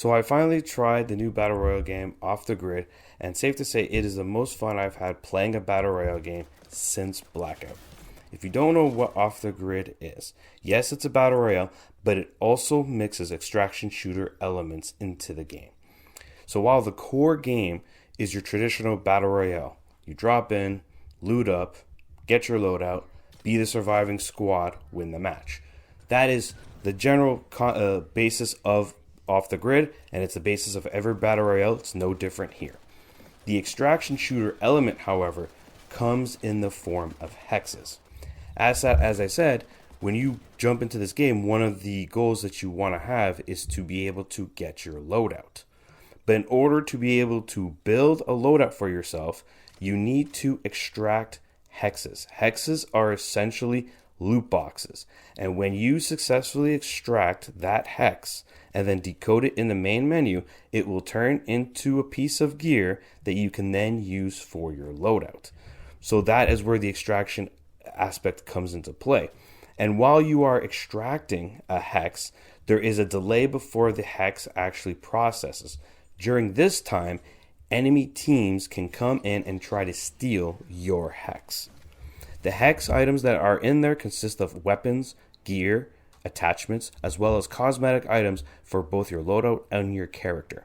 So I finally tried the new Battle Royale game Off the Grid, and safe to say it is the most fun I've had playing a Battle Royale game since Blackout. If you don't know what Off the Grid is, yes, it's a Battle Royale, but it also mixes extraction shooter elements into the game. So while the core game is your traditional Battle Royale, you drop in, loot up, get your loadout, be the surviving squad, win the match. That is the general basis of Off the Grid, and it's the basis of every Battle Royale. It's no different here. The extraction shooter element, however, comes in the form of hexes. As I said, when you jump into this game, one of the goals that you want to have is to be able to get your loadout. But in order to be able to build a loadout for yourself, you need to extract hexes. Hexes are essentially loot boxes. And when you successfully extract that hex and then decode it in the main menu, it will turn into a piece of gear that you can then use for your loadout. So that is where the extraction aspect comes into play. And while you are extracting a hex, there is a delay before the hex actually processes. During this time, enemy teams can come in and try to steal your hex. The hex items that are in there consist of weapons, gear, attachments, as well as cosmetic items for both your loadout and your character.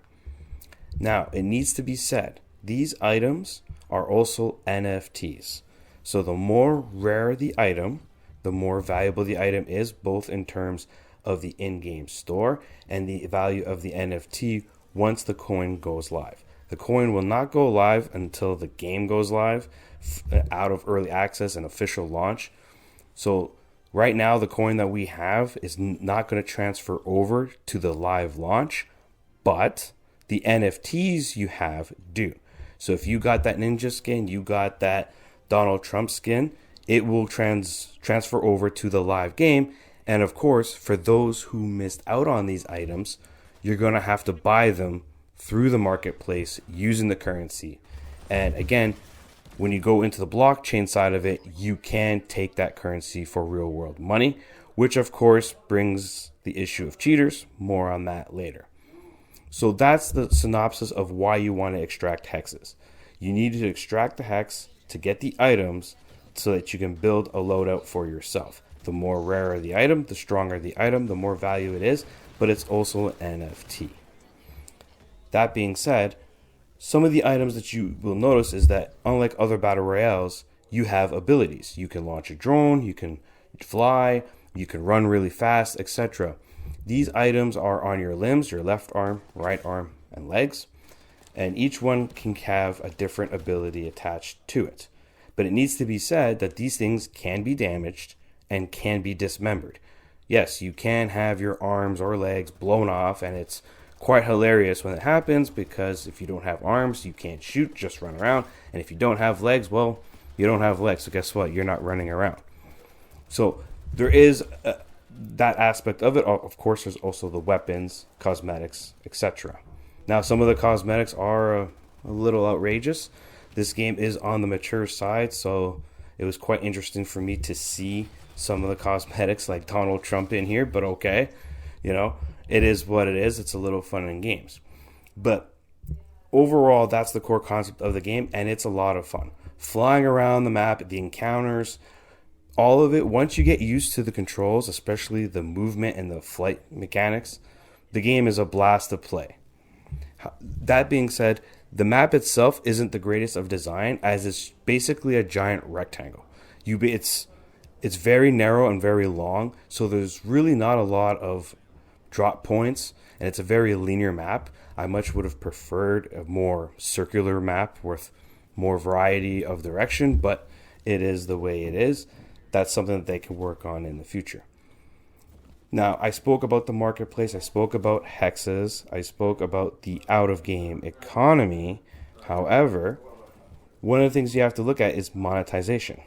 Now, it needs to be said, these items are also NFTs. So the more rare the item, the more valuable the item is, both in terms of the in-game store and the value of the NFT once the coin goes live. The coin will not go live until the game goes live, out of early access and official launch. So right now, the coin that we have is not going to transfer over to the live launch, but the NFTs you have do. So if you got that ninja skin, you got that Donald Trump skin, it will transfer over to the live game. And of course, for those who missed out on these items, you're going to have to buy them through the marketplace using the currency. And again, when you go into the blockchain side of it, you can take that currency for real world money, which of course brings the issue of cheaters. More on that later. So that's the synopsis of why you want to extract hexes. You need to extract the hex to get the items so that you can build a loadout for yourself. The more rarer the item, the stronger the item, the more value it is, but it's also an NFT. That being said, some of the items that you will notice is that unlike other battle royales, you have abilities. You can launch a drone, you can fly, you can run really fast, etc. These items are on your limbs, your left arm, right arm, and legs, and each one can have a different ability attached to it. But it needs to be said that these things can be damaged and can be dismembered. Yes, you can have your arms or legs blown off, and it's quite hilarious when it happens, because if you don't have arms, you can't shoot, just run around. And if you don't have legs, well, you don't have legs. So guess what? You're not running around. So there is that aspect of it. Of course, there's also the weapons, cosmetics, etc. Now, some of the cosmetics are a little outrageous. This game is on the mature side, so it was quite interesting for me to see some of the cosmetics like Donald Trump in here, but okay, it is what it is. It's a little fun in games. But overall, that's the core concept of the game, and it's a lot of fun. Flying around the map, the encounters, all of it, once you get used to the controls, especially the movement and the flight mechanics, the game is a blast to play. That being said, the map itself isn't the greatest of design, as it's basically a giant rectangle. It's very narrow and very long, so there's really not a lot of drop points, and it's a very linear map. I much would have preferred a more circular map with more variety of direction, but it is the way it is. That's something that they can work on in the future. Now, I spoke about the marketplace, I spoke about hexes, I spoke about the out-of-game economy. However, one of the things you have to look at is monetization.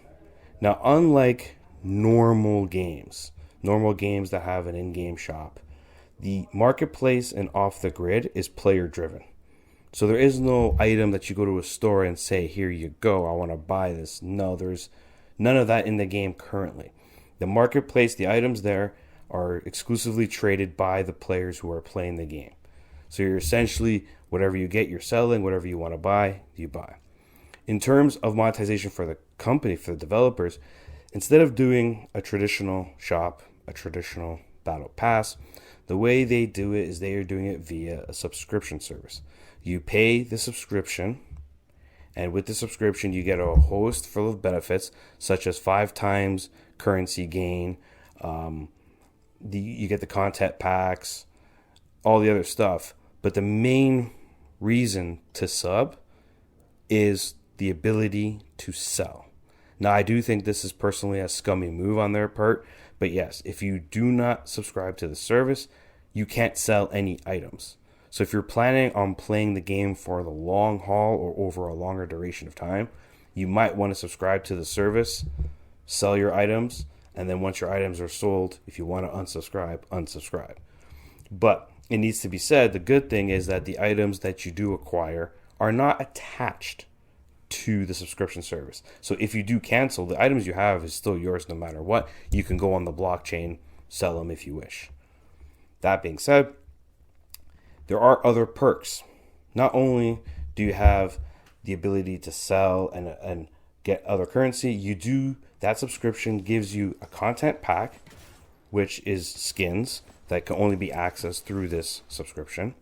Now, unlike normal games that have an in-game shop, the marketplace and Off the Grid is player-driven. So there is no item that you go to a store and say, here you go, I want to buy this. No, there's none of that in the game currently. The marketplace, the items there, are exclusively traded by the players who are playing the game. So you're essentially, whatever you get, you're selling. Whatever you want to buy, you buy. In terms of monetization for the company, for the developers, instead of doing a traditional shop, a traditional battle pass, the way they do it is they are doing it via a subscription service. You pay the subscription, and with the subscription, you get a host full of benefits, such as 5 times currency gain. You get the content packs, all the other stuff. But the main reason to sub is the ability to sell. Now, I do think this is personally a scummy move on their part. But yes, if you do not subscribe to the service, you can't sell any items. So if you're planning on playing the game for the long haul or over a longer duration of time, you might want to subscribe to the service, sell your items, and then once your items are sold, if you want to unsubscribe, unsubscribe. But it needs to be said, the good thing is that the items that you do acquire are not attached to the subscription service. So if you do cancel, the items you have is still yours no matter what. You can go on the blockchain, sell them if you wish. That being said, there are other perks. Not only do you have the ability to sell and get other currency, that subscription gives you a content pack, which is skins that can only be accessed through this subscription,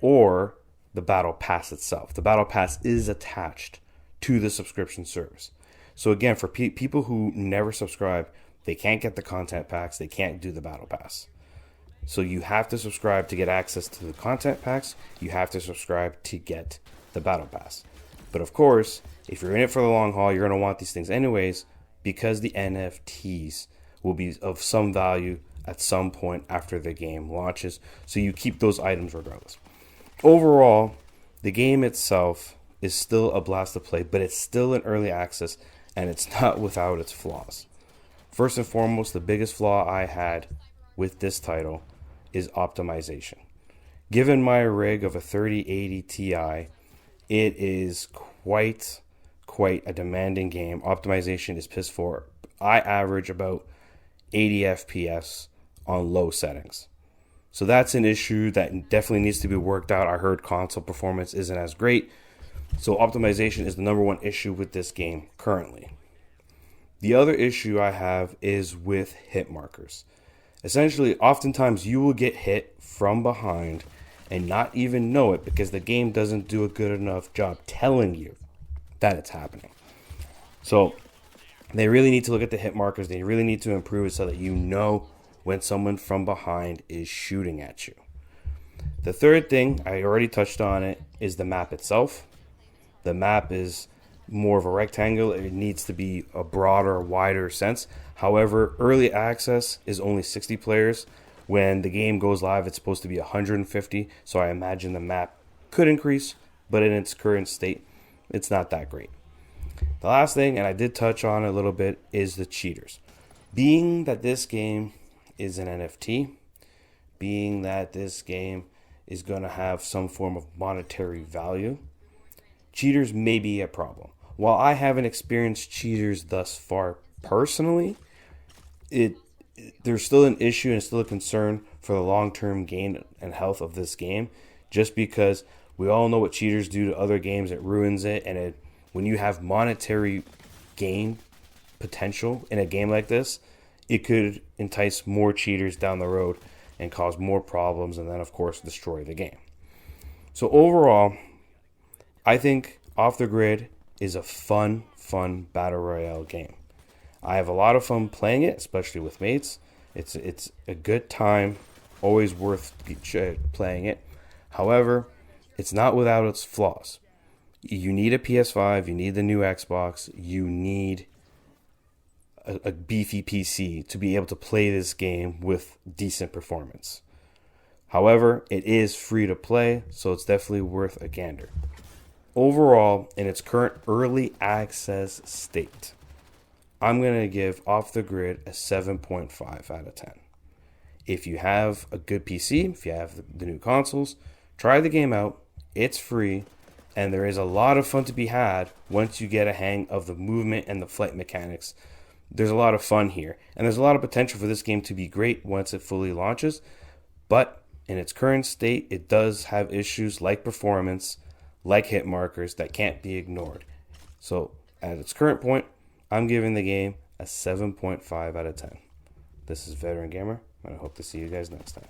or the battle pass itself. The battle pass is attached to the subscription service. So again, for people who never subscribe, they can't get the content packs, they can't do the battle pass. So you have to subscribe to get access to the content packs. You have to subscribe to get the battle pass. But of course, if you're in it for the long haul, you're going to want these things anyways, because the NFTs will be of some value at some point after the game launches. So you keep those items regardless. Overall, the game itself is still a blast to play, but it's still in early access, and it's not without its flaws. First and foremost, the biggest flaw I had with this title is optimization. Given my rig of a 3080 Ti, it is quite a demanding game. Optimization is piss poor. I average about 80 FPS on low settings. So that's an issue that definitely needs to be worked out. I heard console performance isn't as great. So optimization is the number one issue with this game currently. The other issue I have is with hit markers. Essentially, oftentimes you will get hit from behind and not even know it because the game doesn't do a good enough job telling you that it's happening. So they really need to look at the hit markers. They really need to improve it so that you know when someone from behind is shooting at you. The third thing, I already touched on it, is the map itself. The map is more of a rectangle. It needs to be a broader, wider sense. However, early access is only 60 players. When the game goes live, it's supposed to be 150. So I imagine the map could increase, but in its current state, it's not that great. The last thing, and I did touch on a little bit, is the cheaters. Being that this game is an NFT, being that this game is going to have some form of monetary value, cheaters may be a problem. While I haven't experienced cheaters thus far personally, there's still an issue and still a concern for the long-term gain and health of this game, just because we all know what cheaters do to other games. It ruins it, and when you have monetary gain potential in a game like this, it could entice more cheaters down the road and cause more problems, and then of course destroy the game. So overall, I think Off the Grid is a fun battle royale game. I have a lot of fun playing it, especially with mates. It's a good time, always worth playing it. However, it's not without its flaws. You need a PS5, you need the new Xbox, you need a beefy PC to be able to play this game with decent performance. However, it is free to play, so it's definitely worth a gander. Overall, in its current early access state, I'm going to give Off the Grid a 7.5 out of 10. If you have a good PC, if you have the new consoles, try the game out. It's free, and there is a lot of fun to be had once you get a hang of the movement and the flight mechanics. There's a lot of fun here, and there's a lot of potential for this game to be great once it fully launches, but In its current state, it does have issues like performance, like hit markers that can't be ignored. So at its current point, I'm giving the game a 7.5 out of 10. This is Veteran Gamer, and I hope to see you guys next time.